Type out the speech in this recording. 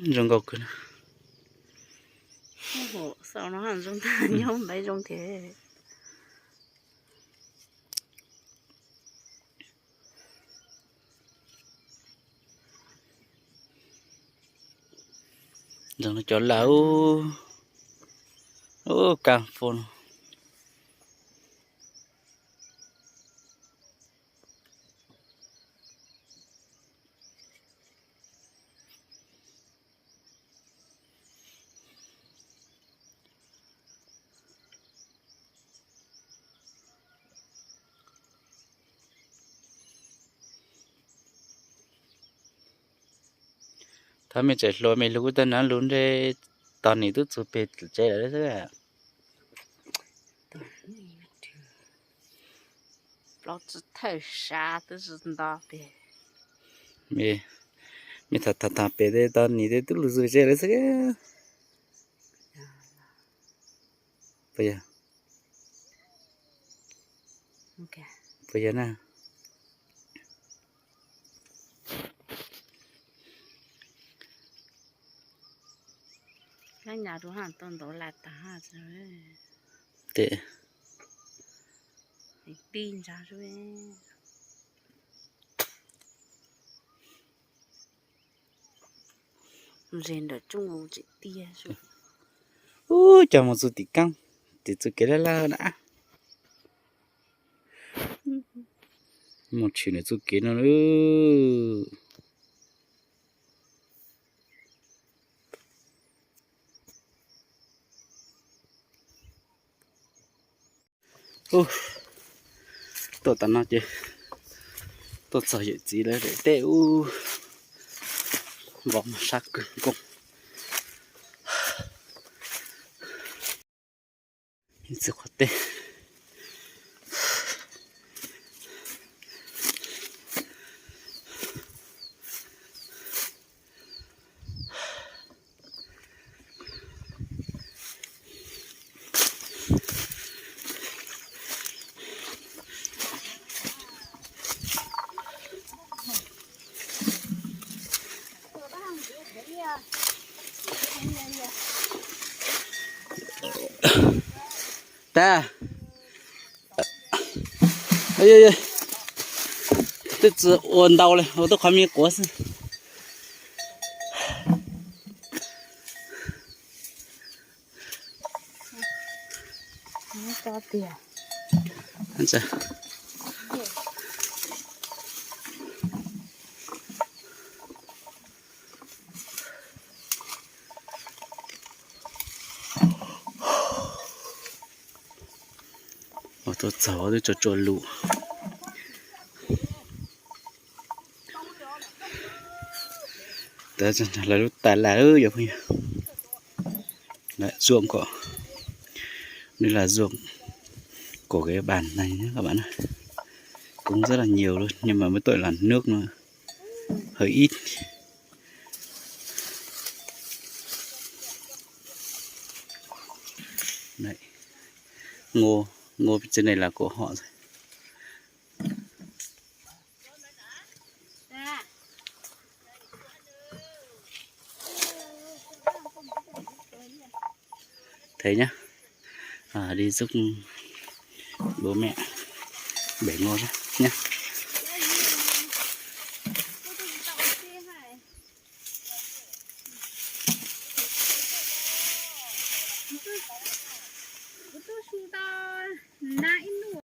Rong gọc cơ. Ồ, sao nó hẳn trong ta nhóm bấy trong thế. Rong nó cho lão. Ô, càng phôn.ถ้าไม่ใจลอยไม่รู้แต่นั้นลุ้นได้ตอนนี้ตุ๊ดสุดเป็ดใจอะไรสักอย่าง 老子太傻的是哪边？ มีถ้าเป็ดได้ตอนนี้ได้ตุ๊ดรู้สึกใจอะไรสักอย่างไปยัง OK， ไปยังนะ那nhà都喊东都来打哈子嘞，对冰啥子嘞？人的中午这点是。 ô chả một số tí căng tí chút cái là đã một chuyện là chút cái nó nữa ô tôi tao nói chứ tôi sợ gì là để tê u vòng sắc cùng sự khó tê ta ơi ơi tức là ổn đau này tôi khoai miếng quả xin nó to tiền anh sao tôi cháu tôi cho lụ ta chẳng là lúc ta là ơi vậy lại ruộng của đây là ruộng của cái bản này nhé các bạn ơi cũng rất là nhiều luôn nhưng mà mới tội là nước nó hơi ít đấy ngô trên này là của họ rồi thế nhá đi giúp bố mẹ bẻ ngô nhá